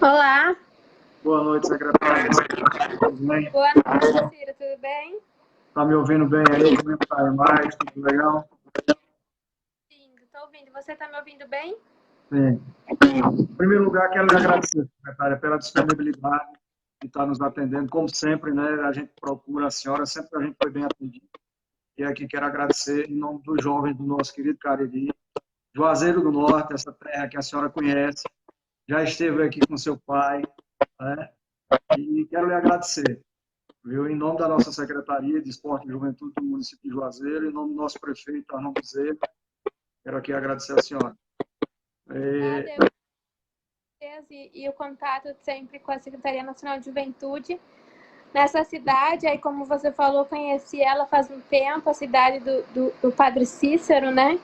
Olá, Boa noite, secretário. Tudo bem? boa noite, Cira, tudo bem? Tá me ouvindo bem aí? Como é que tá a imagem? Tudo legal? Sim, estou ouvindo. Você está me ouvindo bem? Sim. Em primeiro lugar, quero lhe agradecer, secretária, pela disponibilidade de estar nos atendendo. Como sempre, né, a gente procura a senhora, sempre a gente foi bem atendido. E aqui quero agradecer em nome dos jovens do nosso querido Cariri, Juazeiro do Norte, essa terra que a senhora conhece, já esteve aqui com seu pai, né? E quero lhe agradecer. Viu? Em nome da nossa Secretaria de Esporte e Juventude do município de Juazeiro, em nome do nosso prefeito Arnaldo Bezerra, quero aqui agradecer a senhora. Nada, É, eu e o contato sempre com a Secretaria Nacional de Juventude nessa cidade. Aí, como você falou, conheci ela faz um tempo, a cidade do Padre Cícero, né?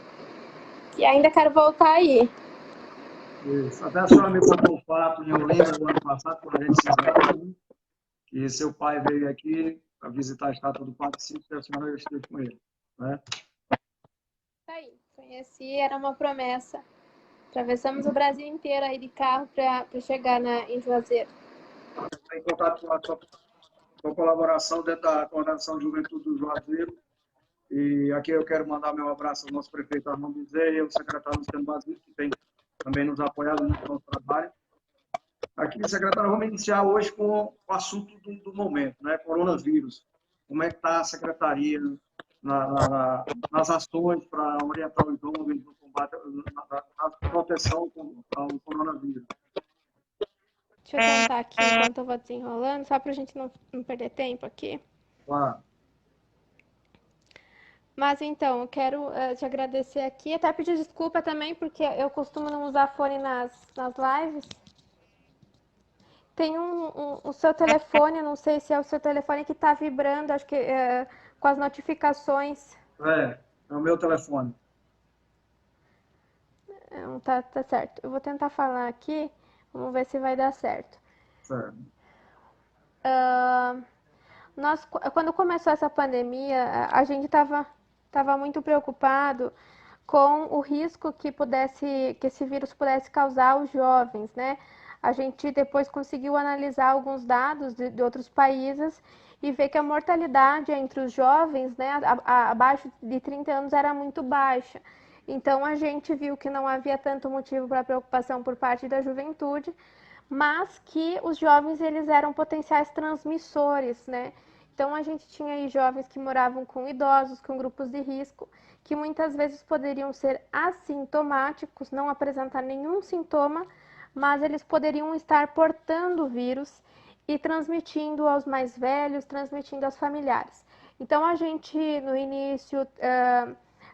E ainda quero voltar aí. isso. Até a senhora me contou o fato em Olinda do ano passado, quando a gente se esbarrou, né? Que seu pai veio aqui para visitar a estátua do Padre Cícero e a senhora esteve com ele. Né? Tá aí, conheci, era uma promessa. Atravessamos o Brasil inteiro aí de carro para chegar em Juazeiro. Em contato com a sua colaboração dentro da Coordenação de Juventude do Juazeiro. E aqui eu quero mandar meu abraço ao nosso prefeito Armando Bezerra e ao secretário Luciano Basílio, que tem também nos apoiado no nosso trabalho. Aqui, secretário, vamos iniciar hoje com o assunto do momento, né? Coronavírus. Como é que está a secretaria nas ações para orientar os jovens no combate, na proteção ao coronavírus? Deixa eu tentar aqui enquanto eu vou desenrolando, só para a gente não perder tempo aqui. Claro, Mas então, eu quero te agradecer aqui, até pedir desculpa também, porque eu costumo não usar fone nas lives. Tem o seu telefone, não sei se é o seu telefone que está vibrando, acho que com as notificações. é o meu telefone. Não tá certo. Eu vou tentar falar aqui, vamos ver se vai dar certo. Certo. Uh, quando começou essa pandemia, a gente estava muito preocupado com o risco que esse vírus pudesse causar aos jovens, né? A gente depois conseguiu analisar alguns dados de outros países e ver que a mortalidade entre os jovens, né, abaixo de 30 anos era muito baixa. Então a gente viu que não havia tanto motivo para preocupação por parte da juventude, mas que os jovens eles eram potenciais transmissores, né? Então a gente tinha aí jovens que moravam com idosos, com grupos de risco, que muitas vezes poderiam ser assintomáticos, não apresentar nenhum sintoma, mas eles poderiam estar portando o vírus e transmitindo aos mais velhos, transmitindo aos familiares. Então a gente no início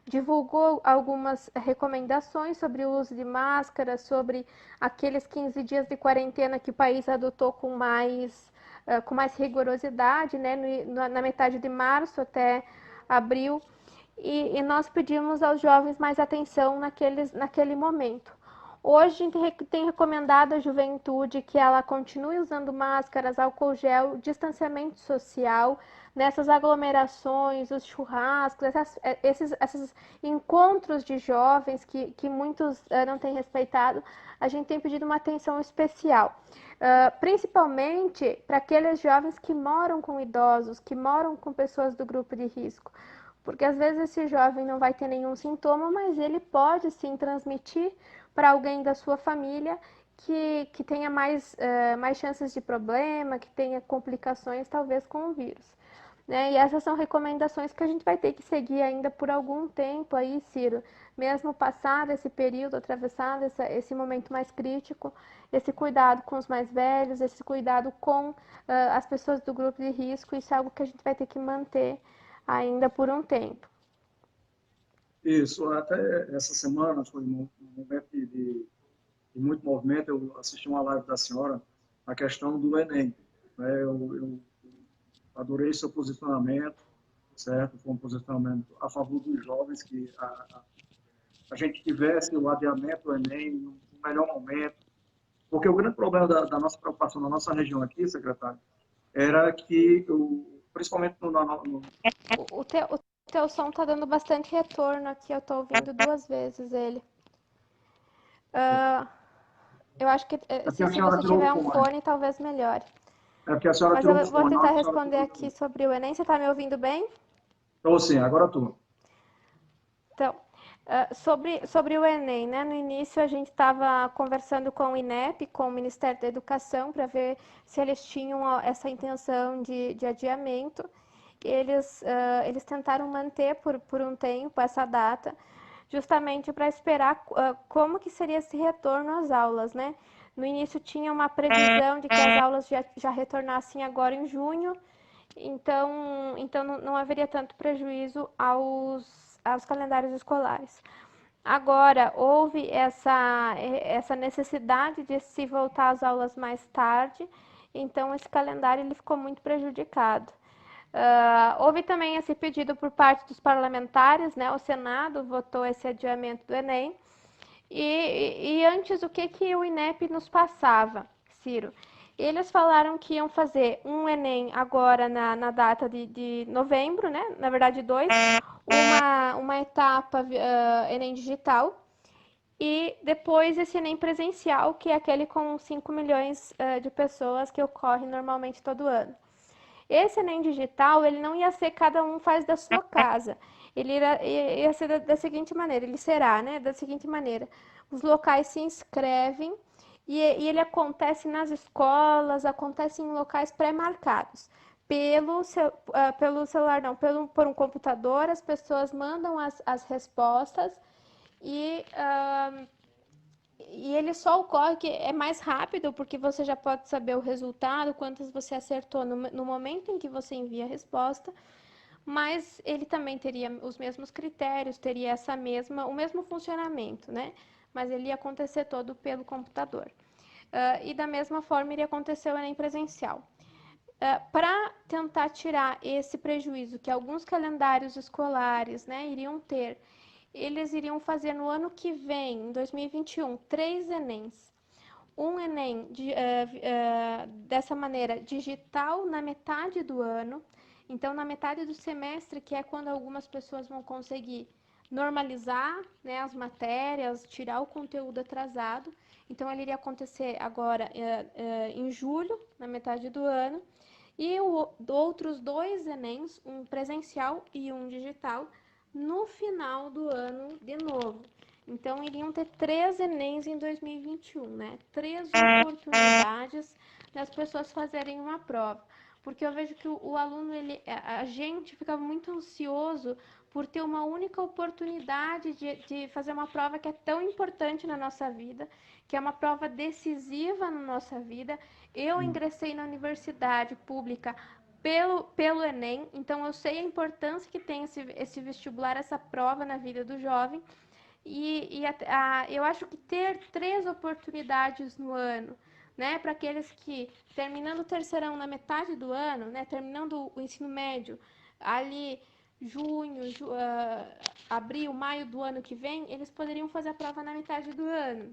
divulgou algumas recomendações sobre o uso de máscara, sobre aqueles 15 dias de quarentena que o país adotou com mais rigorosidade, né, na metade de março até abril, e nós pedimos aos jovens mais atenção naquele momento. Hoje a gente tem recomendado à juventude que ela continue usando máscaras, álcool gel, distanciamento social, nessas aglomerações, os churrascos, esses encontros de jovens que muitos não têm respeitado, a gente tem pedido uma atenção especial. Principalmente para aqueles jovens que moram com idosos, que moram com pessoas do grupo de risco. Porque às vezes esse jovem não vai ter nenhum sintoma, mas ele pode sim transmitir para alguém da sua família que tenha mais chances de problema, que tenha complicações talvez com o vírus. Né? E essas são recomendações que a gente vai ter que seguir ainda por algum tempo aí, Ciro. Mesmo passado esse período, atravessado esse momento mais crítico, esse cuidado com os mais velhos, esse cuidado com as pessoas do grupo de risco, isso é algo que a gente vai ter que manter ainda por um tempo. Isso, até essa semana foi um momento de muito movimento. Eu assisti uma live da senhora, a questão do Enem. Né? Eu adorei seu posicionamento, certo? Foi um posicionamento a favor dos jovens, que a gente tivesse o adiamento do Enem no melhor momento, porque o grande problema da nossa preocupação na nossa região aqui, secretário, era que, principalmente O teu som tá dando bastante retorno aqui, eu tô ouvindo duas vezes ele. Uh, Eu acho que É porque a se senhora você tirou tiver o um fone. fone, talvez melhore. É porque a senhora Mas tirou o eu vou fone. Na tentar hora que a senhora responder tirou o aqui fone. sobre o Enem. Você está me ouvindo bem? Estou sim, agora estou. Então, sobre o Enem, né? No início a gente estava conversando com o INEP, com o Ministério da Educação, para ver se eles tinham essa intenção de adiamento. Eles tentaram manter por um tempo essa data, justamente para esperar como que seria esse retorno às aulas, né? No início tinha uma previsão de que as aulas já retornassem agora em junho, então não haveria tanto prejuízo aos calendários escolares. Agora, houve essa necessidade de se voltar às aulas mais tarde, então esse calendário ele ficou muito prejudicado. Houve também esse pedido por parte dos parlamentares, né? O Senado votou esse adiamento do Enem. E antes, o que o INEP nos passava, Ciro? Eles falaram que iam fazer um Enem agora na data de novembro, né? Na verdade, dois. Uma etapa Enem digital e depois esse Enem presencial, que é aquele com 5 milhões de pessoas que ocorre normalmente todo ano. Esse Enem digital, ele não ia ser cada um faz da sua casa. Ele ia ser da seguinte maneira, ele será, né, da seguinte maneira. Os locais se inscrevem e ele acontece nas escolas, acontece em locais pré-marcados. Pelo celular, não, por um computador, as pessoas mandam as respostas e ele só ocorre que é mais rápido, porque você já pode saber o resultado, quantas você acertou no momento em que você envia a resposta, mas ele também teria os mesmos critérios, teria o mesmo funcionamento, né? Mas ele ia acontecer todo pelo computador. E da mesma forma iria acontecer o Enem presencial. Para tentar tirar esse prejuízo que alguns calendários escolares, né, iriam ter, eles iriam fazer no ano que vem, em 2021, 3 Enems. Um Enem dessa maneira digital na metade do ano. Então, na metade do semestre, que é quando algumas pessoas vão conseguir normalizar, né, as matérias, tirar o conteúdo atrasado. Então, ele iria acontecer agora em julho, na metade do ano. E outros 2 Enems, um presencial e um digital, no final do ano de novo. Então, iriam ter 3 Enems em 2021, né? 3 oportunidades das pessoas fazerem uma prova. Porque eu vejo que o aluno, a gente fica muito ansioso por ter uma única oportunidade de fazer uma prova que é tão importante na nossa vida, que é uma prova decisiva na nossa vida. Eu ingressei na universidade pública pelo Enem, então eu sei a importância que tem esse vestibular, essa prova na vida do jovem. Eu acho que ter 3 oportunidades no ano, né, para aqueles que, terminando o terceirão na metade do ano, né, terminando o ensino médio, ali junho, abril, maio do ano que vem, eles poderiam fazer a prova na metade do ano.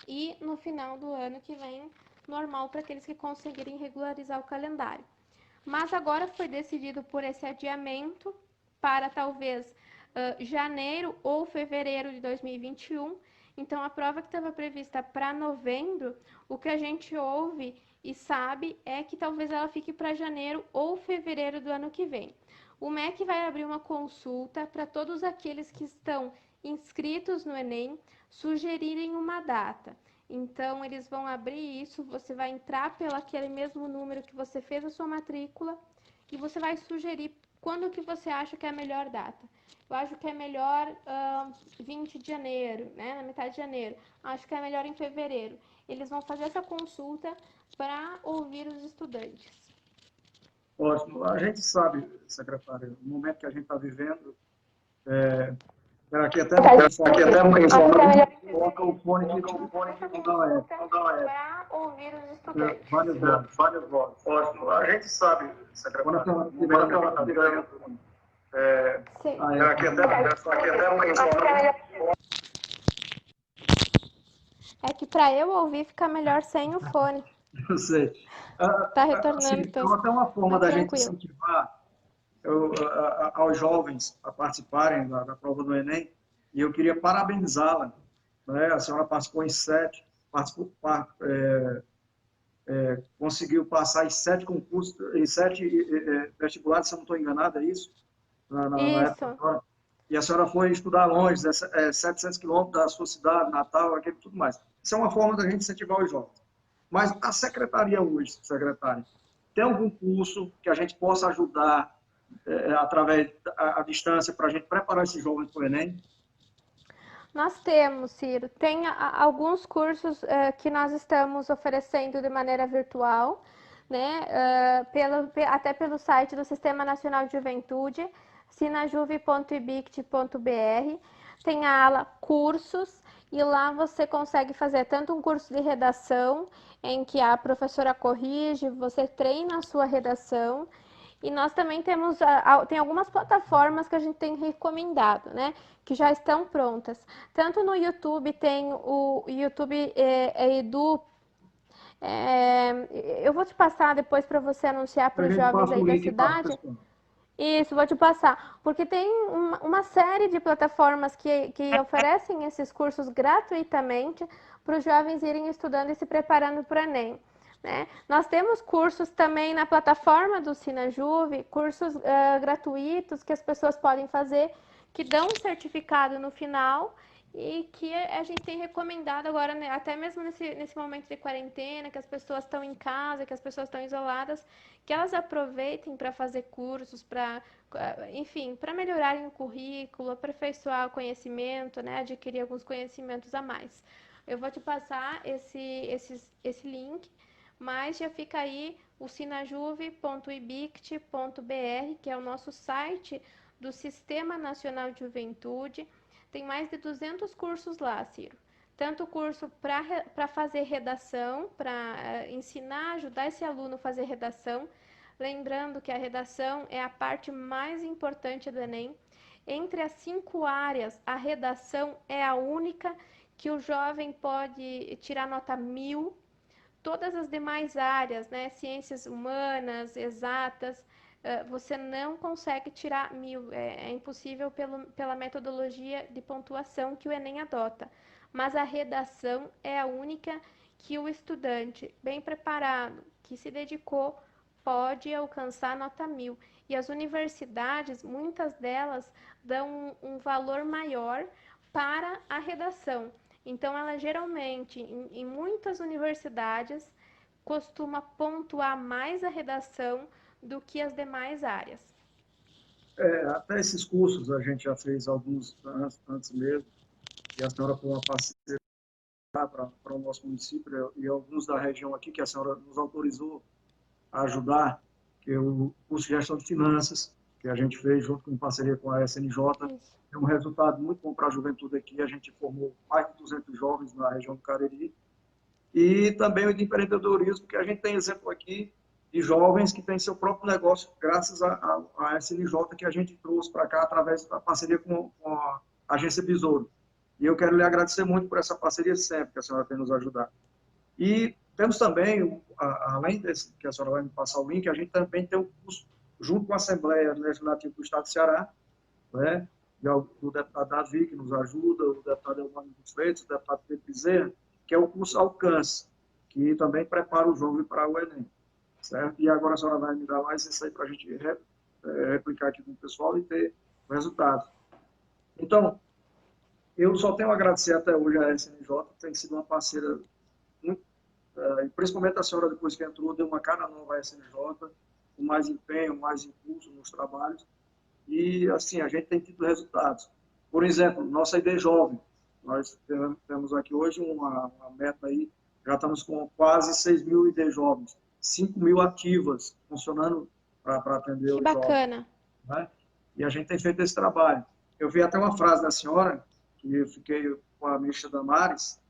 E no final do ano que vem, normal para aqueles que conseguirem regularizar o calendário. Mas agora foi decidido por esse adiamento para talvez janeiro ou fevereiro de 2021. Então, a prova que estava prevista para novembro, o que a gente ouve e sabe é que talvez ela fique para janeiro ou fevereiro do ano que vem. O MEC vai abrir uma consulta para todos aqueles que estão inscritos no Enem sugerirem uma data. Então, eles vão abrir isso, você vai entrar pelo aquele mesmo número que você fez a sua matrícula e você vai sugerir quando que você acha que é a melhor data. Eu acho que é melhor 20 de janeiro, né, na metade de janeiro. Acho que é melhor em fevereiro. Eles vão fazer essa consulta para ouvir os estudantes. Ótimo. A gente sabe, secretária, no momento que a gente está vivendo, aqui até coloca o fone que não é. Para ouvir os estudantes. Várias vozes. Ótimo. A gente sabe, secretária, quando ela está vivendo, aqui até É que para eu ouvir fica melhor sem o fone. eu sei. Tá retornando, Assim, então até uma forma da gente tranquilo. incentivar aos jovens a participarem da prova do Enem, e eu queria parabenizá-la, né? A senhora participou em 7, conseguiu passar em 7 concursos, em 7 vestibulares, se eu não estou enganado, é isso? Na época Isso. agora. E a senhora foi estudar longe, 700 quilômetros da sua cidade, Natal, aquilo tudo mais. Isso é uma forma da gente incentivar os jovens. Mas a secretaria hoje, secretária, tem algum curso que a gente possa ajudar através da distância para a gente preparar esses jovens para o Enem? Nós temos, Ciro, tem alguns cursos que nós estamos oferecendo de maneira virtual, né, até pelo site do Sistema Nacional de Juventude, sinajuve.ibict.br, tem a ala cursos, e lá você consegue fazer tanto um curso de redação, em que a professora corrige, você treina a sua redação, e nós também temos, tem algumas plataformas que a gente tem recomendado, né, que já estão prontas. Tanto no YouTube, tem o YouTube Edu. Eu vou te passar depois para você anunciar para A os gente jovens passa aí o da link para o cidade. pessoal. Isso, vou te passar, porque tem uma série de plataformas que oferecem esses cursos gratuitamente para os jovens irem estudando e se preparando para o Enem. Né? Nós temos cursos também na plataforma do Sinajuve, cursos gratuitos que as pessoas podem fazer, que dão um certificado no final e que a gente tem recomendado agora, né, até mesmo nesse momento de quarentena, que as pessoas estão em casa, que as pessoas estão isoladas, que elas aproveitem para fazer cursos, enfim, para melhorarem o currículo, aperfeiçoar o conhecimento, né, adquirir alguns conhecimentos a mais. Eu vou te passar esse link, mas já fica aí o sinajuve.ibict.br, que é o nosso site do Sistema Nacional de Juventude. Tem mais de 200 cursos lá, Ciro. Tanto curso para fazer redação, para ensinar, ajudar esse aluno a fazer redação. Lembrando que a redação é a parte mais importante do Enem. Entre as 5 áreas, a redação é a única que o jovem pode tirar nota 1000. Todas as demais áreas, né, ciências humanas, exatas, você não consegue tirar 1000, é impossível pela metodologia de pontuação que o Enem adota. Mas a redação é a única que o estudante bem preparado, que se dedicou, pode alcançar nota 1000. E as universidades, muitas delas, dão um valor maior para a redação. Então, ela geralmente, em muitas universidades, costuma pontuar mais a redação do que as demais áreas. Até esses cursos a gente já fez alguns antes mesmo, e a senhora foi uma parceira para o nosso município, e alguns da região aqui que a senhora nos autorizou a ajudar, que é o curso de gestão de finanças, que a gente fez junto com parceria com a SNJ. Isso. É um resultado muito bom para a juventude aqui. A gente formou mais de 200 jovens na região do Cariri. E também o de empreendedorismo, que a gente tem exemplo aqui de jovens que têm seu próprio negócio, graças à SNJ que a gente trouxe para cá através da parceria com a Agência Besouro. E eu quero lhe agradecer muito por essa parceria sempre que a senhora tem nos ajudado. E temos também, além desse, que a senhora vai me passar o link, a gente também tem um curso junto com a Assembleia Legislativa do Estado do Ceará, né? O deputado Davi, que nos ajuda, o deputado Elmano dos Freitas, o deputado Pedro Bezerra, que é o curso Alcance, que também prepara o jovem para o Enem. Certo? E agora a senhora vai me dar mais isso aí para a gente replicar aqui com o pessoal e ter resultados. Então, eu só tenho a agradecer até hoje a SNJ, que tem sido uma parceira muito, principalmente a senhora, depois que entrou, deu uma cara nova à SNJ, com mais empenho, mais impulso nos trabalhos, e assim, a gente tem tido resultados. Por exemplo, nossa ID Jovem, nós temos aqui hoje uma meta aí, já estamos com quase 6.000 ID Jovens, 5.000 ativas, funcionando para atender Que os jovens. bacana. Né? E a gente tem feito esse trabalho. Eu vi até uma frase da senhora, que eu fiquei com a ministra Damares,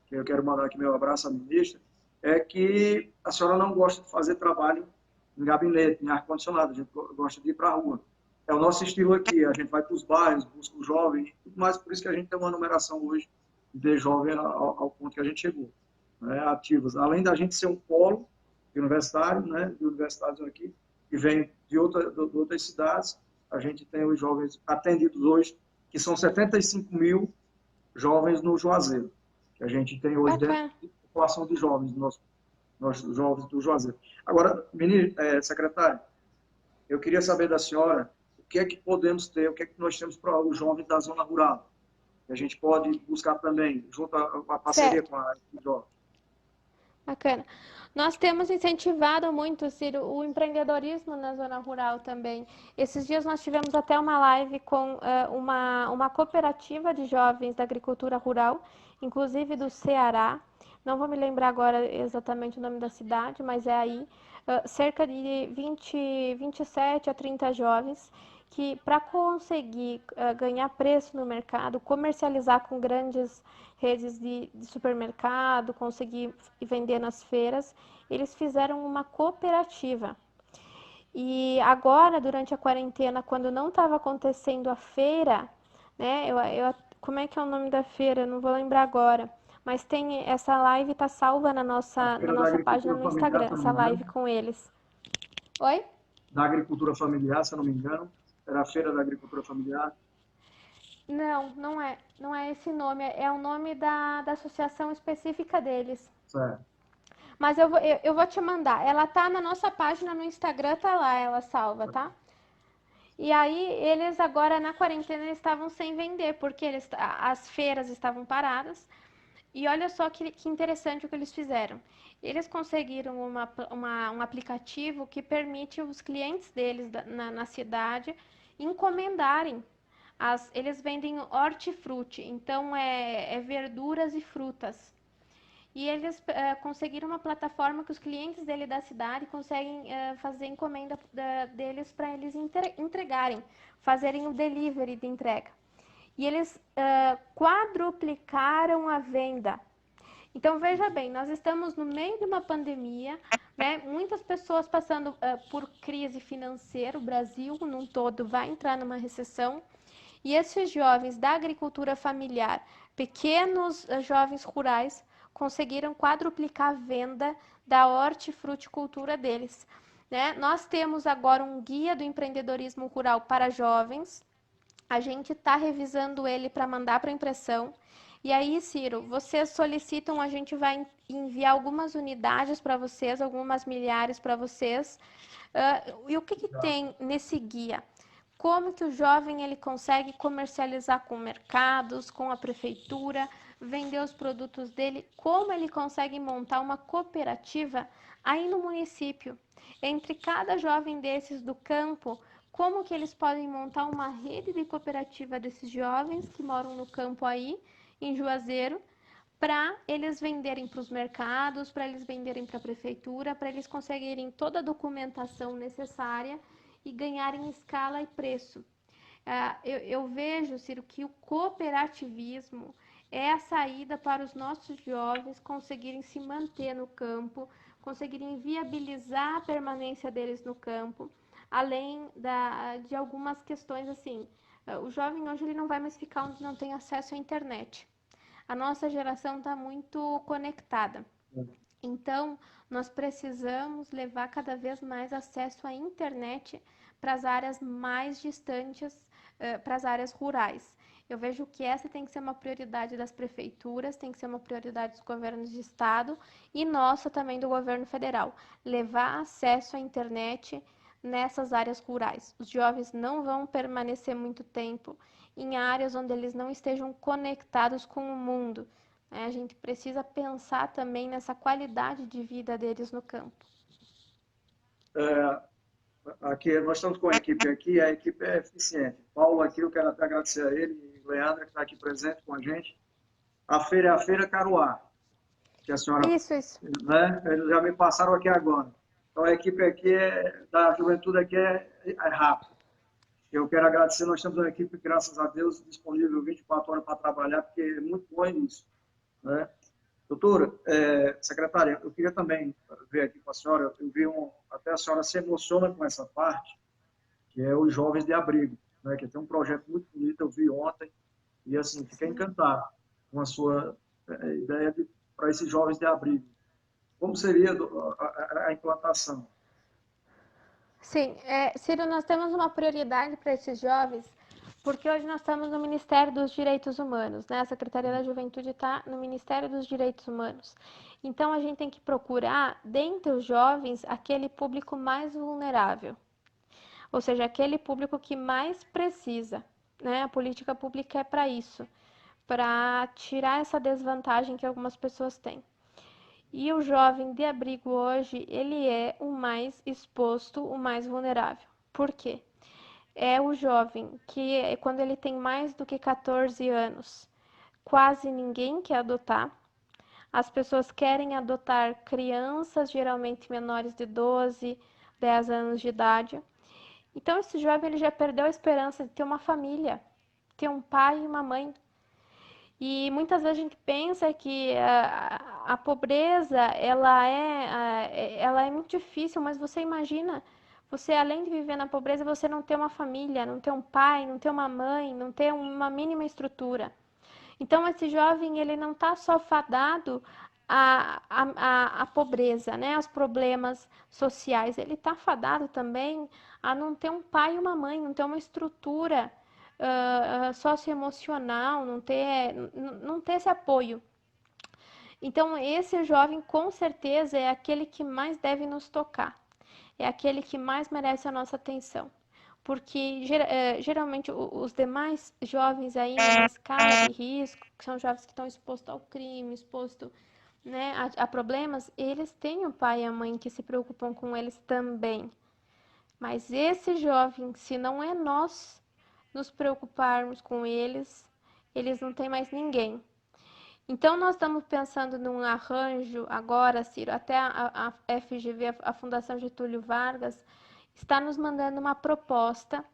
que eu quero mandar aqui meu abraço à ministra, é que a senhora não gosta de fazer trabalho em gabinete, em ar-condicionado, a gente gosta de ir para a rua. É o nosso estilo aqui, a gente vai para os bairros, busca os jovens, tudo mais, por isso que a gente tem uma numeração hoje de jovem ao ponto que a gente chegou, né, ativos. Além da gente ser um polo universitário, né, de universitários aqui, que vem de outras cidades, a gente tem os jovens atendidos hoje, que são 75.000 jovens no Juazeiro, que que a gente tem hoje dentro Bacana. da população de jovens, nossos jovens do Juazeiro. Agora, secretário, eu queria saber da senhora o que é que podemos ter, o que é que nós temos para os jovens da zona rural, que a gente pode buscar também, junto à parceria Certo. com a jovem. Bacana. Nós temos incentivado muito, Ciro, o empreendedorismo na zona rural também. Esses dias nós tivemos até uma live com uma cooperativa de jovens da agricultura rural, inclusive do Ceará. Não vou me lembrar agora exatamente o nome da cidade, mas é aí. Cerca de 27 a 30 jovens que, para conseguir ganhar preço no mercado, comercializar com grandes redes de supermercado, conseguir vender nas feiras, eles fizeram uma cooperativa. E agora, durante a quarentena, quando não estava acontecendo a feira, né? Como é que é o nome da feira? Eu não vou lembrar agora. Mas tem essa live, está salva na A nossa, na Feira da nossa página Agricultura no Familiar, Instagram, se eu não essa me live engano, com eles. Oi? da Agricultura Familiar, se eu não me engano, era a Feira da Agricultura Familiar. Não, não é. Não é esse nome. É o nome da associação específica deles. Certo. Mas eu vou te mandar. Ela tá na nossa página no Instagram, tá lá, ela salva, tá? E aí, eles agora na quarentena estavam sem vender, porque as feiras estavam paradas. E olha só que interessante o que eles fizeram. Eles conseguiram um aplicativo que permite os clientes deles na cidade encomendarem. Eles vendem hortifruti, então é verduras e frutas. E eles conseguiram uma plataforma que os clientes dele da cidade conseguem fazer encomenda deles para eles entregarem, fazerem o delivery de entrega. E eles quadruplicaram a venda. Então, veja bem, nós estamos no meio de uma pandemia, né? Muitas pessoas passando por crise financeira, o Brasil num todo vai entrar numa recessão. E esses jovens da agricultura familiar, pequenos jovens rurais, conseguiram quadruplicar a venda da hortifruticultura deles. Né? Nós temos agora um guia do empreendedorismo rural para jovens. A gente está revisando ele para mandar para impressão. E aí, Ciro, vocês solicitam, a gente vai enviar algumas unidades para vocês, algumas milhares para vocês. E o que tem nesse guia? Como que o jovem ele consegue comercializar com mercados, com a prefeitura, vender os produtos dele, como ele consegue montar uma cooperativa aí no município. Entre cada jovem desses do campo, como que eles podem montar uma rede de cooperativa desses jovens que moram no campo aí, em Juazeiro, para eles venderem para os mercados, para eles venderem para a prefeitura, para eles conseguirem toda a documentação necessária e ganharem escala e preço. Eu vejo, Ciro, que o cooperativismo é a saída para os nossos jovens conseguirem se manter no campo, conseguirem viabilizar a permanência deles no campo, além de algumas questões assim. O jovem hoje ele não vai mais ficar onde não tem acesso à internet. A nossa geração está muito conectada. Então, nós precisamos levar cada vez mais acesso à internet para as áreas mais distantes, para as áreas rurais. Eu vejo que essa tem que ser uma prioridade das prefeituras, tem que ser uma prioridade dos governos de estado e nossa também do governo federal. Levar acesso à internet nessas áreas rurais. Os jovens não vão permanecer muito tempo em áreas onde eles não estejam conectados com o mundo. A gente precisa pensar também nessa qualidade de vida deles no campo. Aqui, nós estamos com a equipe aqui, a equipe é eficiente. Paulo aqui, eu quero até agradecer a ele, e Leandra, que está aqui presente com a gente. A feira é a Feira Caruá, que a senhora, Isso. né? Eles já me passaram aqui agora. Então, a equipe aqui da juventude aqui é rápida. Eu quero agradecer, nós temos uma equipe, graças a Deus, disponível 24 horas para trabalhar, porque é muito bom isso, né? Doutora, secretária, eu queria também ver aqui com a senhora, eu vi até a senhora se emociona com essa parte, que é os jovens de abrigo, né, que tem um projeto muito bonito, eu vi ontem, e assim, fiquei encantado com a sua ideia para esses jovens de abrigo. Como seria a implantação? Sim, Ciro, nós temos uma prioridade para esses jovens, Porque hoje nós estamos no Ministério dos Direitos Humanos, né? A Secretaria da Juventude está no Ministério dos Direitos Humanos. Então, a gente tem que procurar, dentre os jovens, aquele público mais vulnerável. Ou seja, aquele público que mais precisa, né? A política pública é para isso, para tirar essa desvantagem que algumas pessoas têm. E o jovem de abrigo hoje, ele é o mais exposto, o mais vulnerável. Por quê? É o jovem que, quando ele tem mais do que 14 anos, quase ninguém quer adotar. As pessoas querem adotar crianças, geralmente menores de 12, 10 anos de idade. Então, esse jovem ele já perdeu a esperança de ter uma família, ter um pai e uma mãe. E muitas vezes a gente pensa que a pobreza ela é muito difícil, mas você imagina, você além de viver na pobreza, você não ter uma família, não ter um pai, não ter uma mãe, não ter uma mínima estrutura. Então esse jovem ele não está só fadado à pobreza, né, aos problemas sociais, ele está fadado também a não ter um pai e uma mãe, não ter uma estrutura socioemocional, não ter esse apoio. Então, esse jovem, com certeza, é aquele que mais deve nos tocar, é aquele que mais merece a nossa atenção. Porque, geralmente, os demais jovens aí numa escala de risco, que são jovens que estão expostos ao crime, expostos, né, a problemas, eles têm o pai e a mãe que se preocupam com eles também. Mas esse jovem, se não é nós nos preocuparmos com eles, eles não têm mais ninguém. Então, nós estamos pensando num arranjo agora, Ciro, até a FGV, a Fundação Getúlio Vargas, está nos mandando uma proposta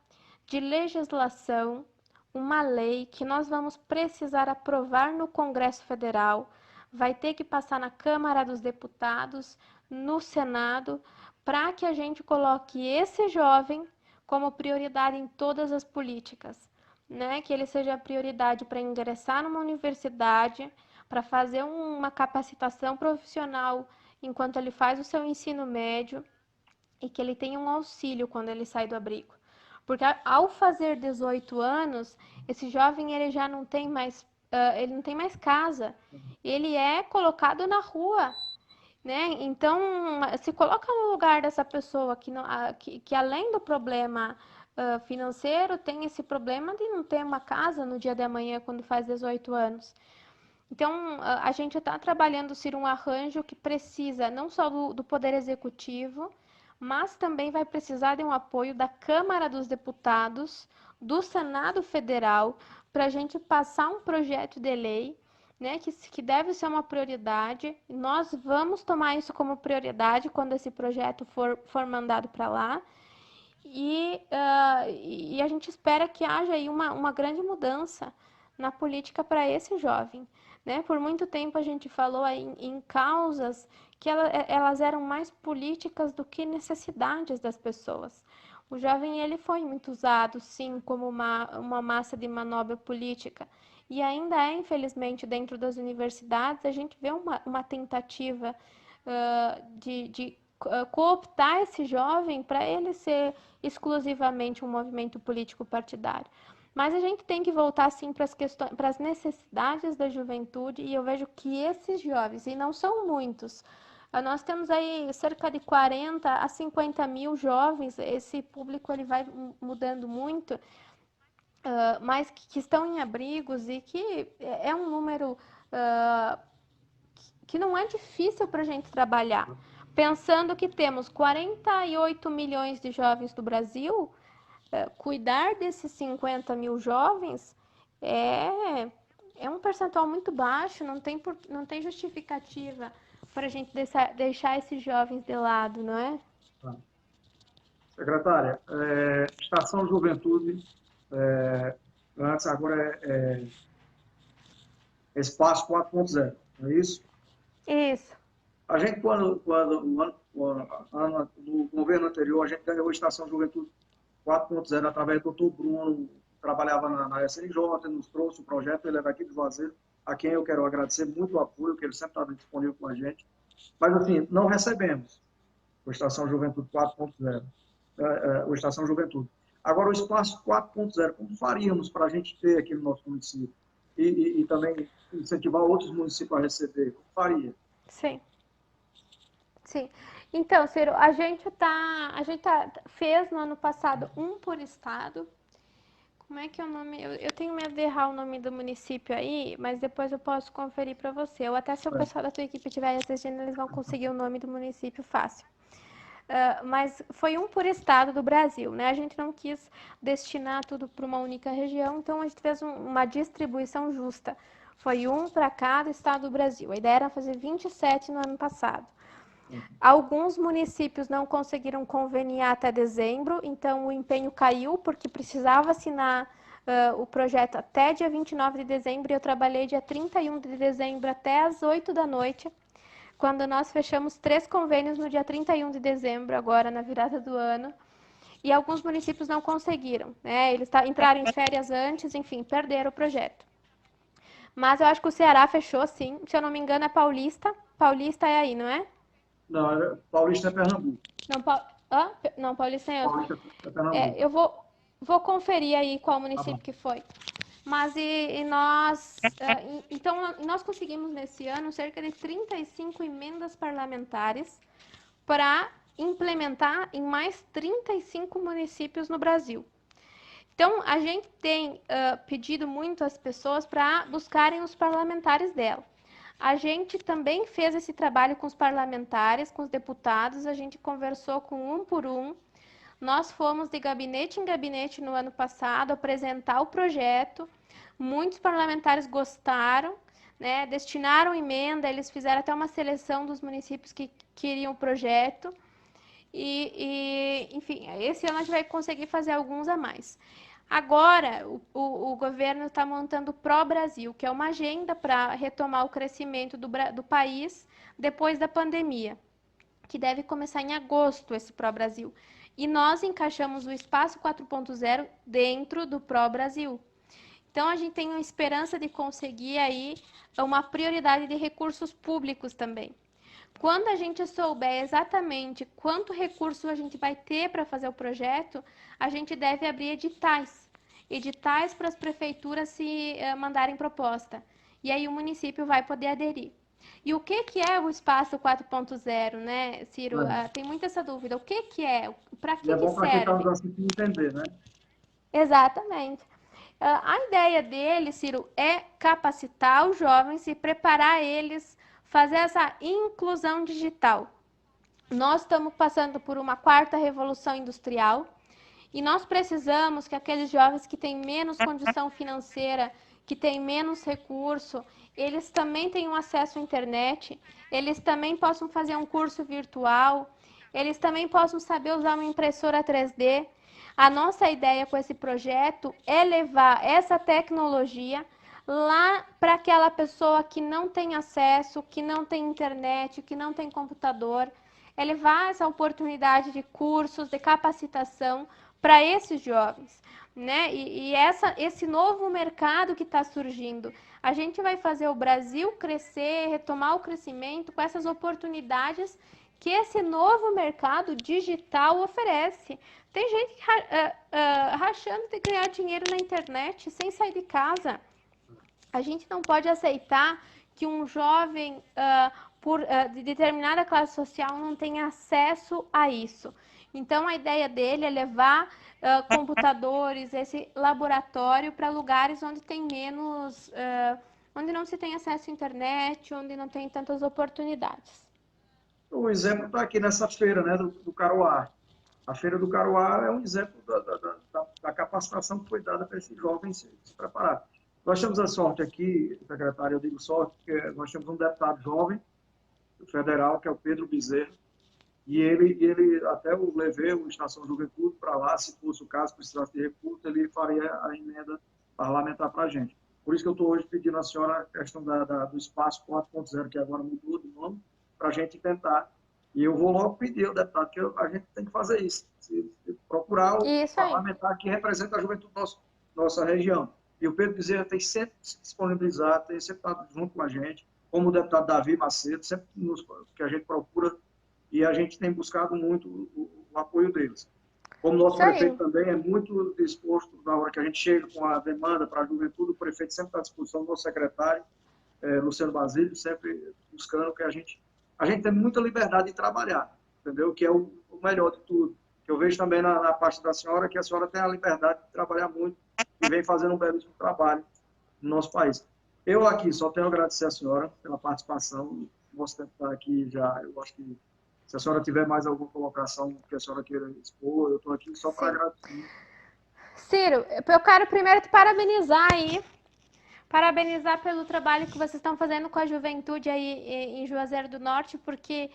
de legislação, uma lei que nós vamos precisar aprovar no Congresso Federal, vai ter que passar na Câmara dos Deputados, no Senado, para que a gente coloque esse jovem como prioridade em todas as políticas, né? Que ele seja prioridade para ingressar numa universidade, para fazer uma capacitação profissional enquanto ele faz o seu ensino médio e que ele tenha um auxílio quando ele sai do abrigo. Porque ao fazer 18 anos, esse jovem ele já não tem mais, ele não tem mais casa, ele é colocado na rua, né? Então, se coloca no lugar dessa pessoa que além do problema financeiro, tem esse problema de não ter uma casa no dia de amanhã quando faz 18 anos. Então, a gente está trabalhando, Ciro, um arranjo que precisa não só do Poder Executivo, mas também vai precisar de um apoio da Câmara dos Deputados, do Senado Federal, para a gente passar um projeto de lei, né, que deve ser uma prioridade. Nós vamos tomar isso como prioridade quando esse projeto for mandado para lá. E a gente espera que haja aí uma grande mudança na política para esse jovem. Né? Por muito tempo a gente falou aí em causas que elas eram mais políticas do que necessidades das pessoas. O jovem ele foi muito usado, sim, como uma massa de manobra política. E ainda é, infelizmente, dentro das universidades, a gente vê uma tentativa de cooptar esse jovem para ele ser exclusivamente um movimento político partidário. Mas a gente tem que voltar sim para as questões, para as necessidades da juventude, e eu vejo que esses jovens, e não são muitos, nós temos aí cerca de 40 a 50 mil jovens, esse público ele vai mudando muito, mas que estão em abrigos e que é um número que não é difícil para a gente trabalhar. Pensando que temos 48 milhões de jovens do Brasil, cuidar desses 50 mil jovens é um percentual muito baixo, não tem justificativa para a gente deixar esses jovens de lado, não é? Secretária, Estação Juventude, antes agora é Espaço 4.0, não é isso? Isso. A gente, no governo anterior, a gente ganhou a Estação Juventude 4.0 através do Dr. Bruno, que trabalhava na SNJ, nos trouxe o projeto, ele é daqui de Juazeiro, a quem eu quero agradecer muito o apoio, que ele sempre estava disponível com a gente. Mas, assim, não recebemos o Estação Juventude 4.0, o Estação Juventude. Agora, o espaço 4.0, como faríamos para a gente ter aqui no nosso município? E também incentivar outros municípios a receber? Como faria? Sim, sim. Então, Ciro, fez no ano passado um por estado. Como é que é o nome? Eu tenho medo de errar o nome do município aí, mas depois eu posso conferir para você. Ou até se o pessoal da tua equipe estiver assistindo, eles vão conseguir o nome do município fácil. Mas foi um por estado do Brasil, né? A gente não quis destinar tudo para uma única região, então a gente fez uma distribuição justa. Foi um para cada estado do Brasil. A ideia era fazer 27 no ano passado. Alguns municípios não conseguiram conveniar até dezembro, então o empenho caiu, porque precisava assinar o projeto até dia 29 de dezembro, e eu trabalhei dia 31 de dezembro até as 8 da noite, quando nós fechamos 3 convênios no dia 31 de dezembro, agora na virada do ano, e alguns municípios não conseguiram, né? Eles entraram em férias antes, enfim, perderam o projeto. Mas eu acho que o Ceará fechou, sim. Se eu não me engano, é Paulista. Paulista é aí, não é? Não, Paulista é Pernambuco. Não, Paulista é outro. Paulista é Pernambuco. Eu vou conferir aí qual Tá município bom. que foi. Mas então nós conseguimos nesse ano cerca de 35 emendas parlamentares para implementar em mais 35 municípios no Brasil. Então, a gente tem pedido muito às pessoas para buscarem os parlamentares dela. A gente também fez esse trabalho com os parlamentares, com os deputados, a gente conversou com um por um. Nós fomos de gabinete em gabinete no ano passado apresentar o projeto. Muitos parlamentares gostaram, né, destinaram emenda, eles fizeram até uma seleção dos municípios que queriam o projeto. Enfim, esse ano a gente vai conseguir fazer alguns a mais. Agora, o governo está montando o Pró-Brasil, que é uma agenda para retomar o crescimento do país depois da pandemia, que deve começar em agosto, esse Pró-Brasil. E nós encaixamos o Espaço 4.0 dentro do Pró-Brasil. Então, a gente tem uma esperança de conseguir aí uma prioridade de recursos públicos também. Quando a gente souber exatamente quanto recurso a gente vai ter para fazer o projeto, a gente deve abrir editais para as prefeituras se mandarem proposta. E aí o município vai poder aderir. E o que é o Espaço 4.0, né, Ciro? Tem muita essa dúvida. O que é? Para que E é bom para quem está serve? nos assistindo entender, né? Exatamente. A ideia dele, Ciro, é capacitar os jovens e preparar eles, fazer essa inclusão digital. Nós estamos passando por uma quarta revolução industrial e nós precisamos que aqueles jovens que têm menos condição financeira, que têm menos recurso, eles também tenham acesso à internet, eles também possam fazer um curso virtual, eles também possam saber usar uma impressora 3D. A nossa ideia com esse projeto é levar essa tecnologia lá para aquela pessoa que não tem acesso, que não tem internet, que não tem computador, é levar essa oportunidade de cursos, de capacitação para esses jovens, né? Esse novo mercado que está surgindo, a gente vai fazer o Brasil crescer, retomar o crescimento com essas oportunidades que esse novo mercado digital oferece. Tem gente rachando de ganhar dinheiro na internet sem sair de casa. A gente não pode aceitar que um jovem de determinada classe social não tenha acesso a isso. Então, a ideia dele é levar computadores, esse laboratório para lugares onde tem menos, onde não se tem acesso à internet, onde não tem tantas oportunidades. O exemplo está aqui nessa feira, né, do Caruá. A Feira do Caruá é um exemplo da capacitação que foi dada para esses jovens se preparar. Nós temos a sorte aqui, secretário, eu digo sorte, porque nós temos um deputado jovem, federal, que é o Pedro Bezerra, e ele até eu levei o Estação Juventude para lá, se fosse o caso, precisasse de recurso, ele faria a emenda parlamentar para a gente. Por isso que eu estou hoje pedindo à senhora a questão do Espaço 4.0, que agora mudou de nome, para a gente tentar. E eu vou logo pedir ao deputado que a gente tem que fazer isso, procurar o parlamentar que representa a juventude da nossa região. E o Pedro Bezerra tem sempre se disponibilizado, tem sempre estado junto com a gente, como o deputado Davi Macedo, sempre que a gente procura, e a gente tem buscado muito o apoio deles. Como nosso Isso aí. prefeito também é muito disposto, na hora que a gente chega com a demanda para a juventude, o prefeito sempre está à disposição, o nosso secretário, Luciano Basílio, sempre buscando que a gente tem muita liberdade de trabalhar, entendeu? Que é o melhor de tudo. Que eu vejo também na parte da senhora, que a senhora tem a liberdade de trabalhar muito e vem fazendo um belíssimo trabalho no nosso país. Eu aqui só tenho a agradecer a senhora pela participação, nosso tempo está aqui já, eu acho que se a senhora tiver mais alguma colocação que a senhora queira expor, eu estou aqui só para Ciro. agradecer. Ciro, eu quero primeiro te parabenizar aí. Parabenizar pelo trabalho que vocês estão fazendo com a juventude aí em Juazeiro do Norte, porque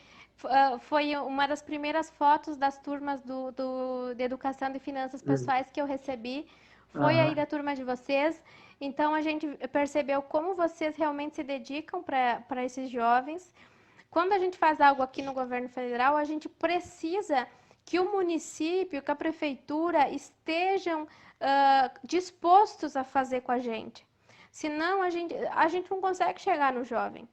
foi uma das primeiras fotos das turmas de Educação e Finanças Pessoais que eu recebi. Foi aí da turma de vocês. Então, a gente percebeu como vocês realmente se dedicam para esses jovens. Quando a gente faz algo aqui no governo federal, a gente precisa que o município, que a prefeitura estejam dispostos a fazer com a gente. Senão, a gente não consegue chegar no jovem.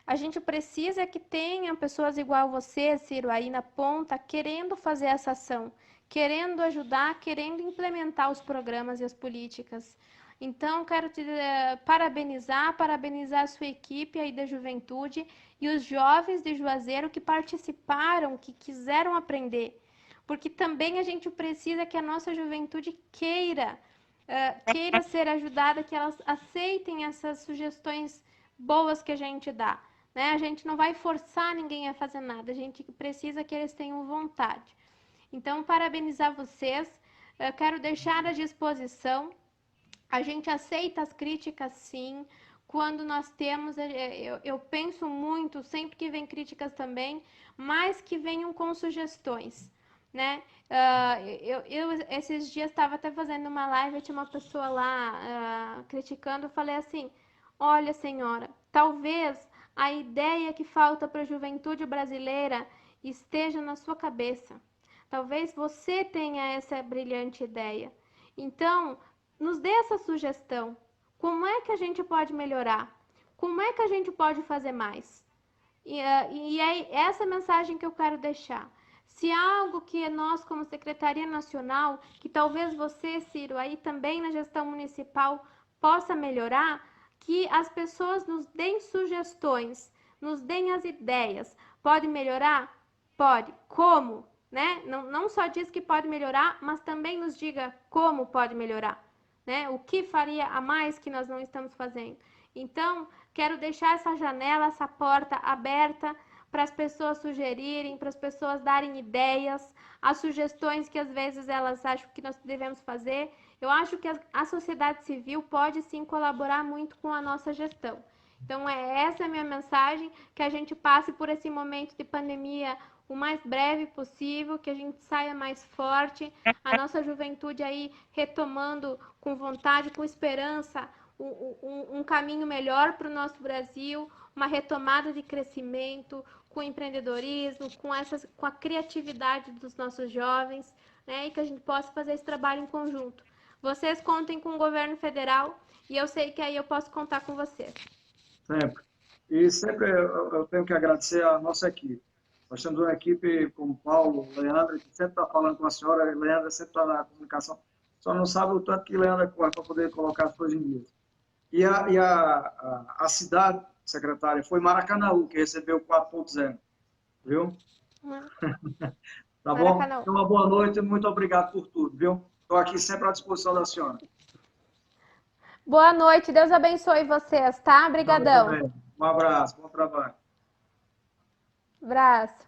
A gente precisa que tenha pessoas igual você, Ciro, aí na ponta, querendo fazer essa ação, querendo ajudar, querendo implementar os programas e as políticas. Então, quero te parabenizar a sua equipe aí da juventude e os jovens de Juazeiro que participaram, que quiseram aprender. Porque também a gente precisa que a nossa juventude queira ser ajudada, que elas aceitem essas sugestões boas que a gente dá. Né? A gente não vai forçar ninguém a fazer nada, a gente precisa que eles tenham vontade. Então, parabenizar vocês, eu quero deixar à disposição. A gente aceita as críticas, sim. Quando nós temos, eu penso muito, sempre que vem críticas também, mas que venham com sugestões, né? Esses dias estava até fazendo uma live, tinha uma pessoa lá criticando, eu falei assim, olha, senhora, talvez a ideia que falta para a juventude brasileira esteja na sua cabeça. Talvez você tenha essa brilhante ideia. Então, nos dê essa sugestão. Como é que a gente pode melhorar? Como é que a gente pode fazer mais? E é essa mensagem que eu quero deixar. Se há algo que nós, como Secretaria Nacional, que talvez você, Ciro, aí também na gestão municipal, possa melhorar, que as pessoas nos deem sugestões, nos deem as ideias. Pode melhorar? Pode. Como? Né? Não só diz que pode melhorar, mas também nos diga como pode melhorar. Né? O que faria a mais que nós não estamos fazendo. Então, quero deixar essa janela, essa porta aberta para as pessoas sugerirem, para as pessoas darem ideias, as sugestões que às vezes elas acham que nós devemos fazer. Eu acho que a sociedade civil pode sim colaborar muito com a nossa gestão. Então, essa é a minha mensagem, que a gente passe por esse momento de pandemia o mais breve possível, que a gente saia mais forte, a nossa juventude aí retomando com vontade, com esperança, um caminho melhor para o nosso Brasil, uma retomada de crescimento, com empreendedorismo, com a criatividade dos nossos jovens, né? E que a gente possa fazer esse trabalho em conjunto. Vocês contem com o governo federal e eu sei que aí eu posso contar com vocês. Sempre. E sempre eu tenho que agradecer a nossa equipe. Nós temos uma equipe como Paulo, Leandro, que sempre está falando com a senhora, e Leandro sempre está na comunicação. Só não sabe o tanto que Leandro corre para poder colocar as coisas em dia. E a cidade, secretária, foi Maracanaú, que recebeu 4.0. Viu? Tá bom? Maracanã. Então, uma boa noite e muito obrigado por tudo, viu? Estou aqui sempre à disposição da senhora. Boa noite, Deus abençoe vocês, tá? Obrigadão. Um abraço, bom trabalho. Abraço.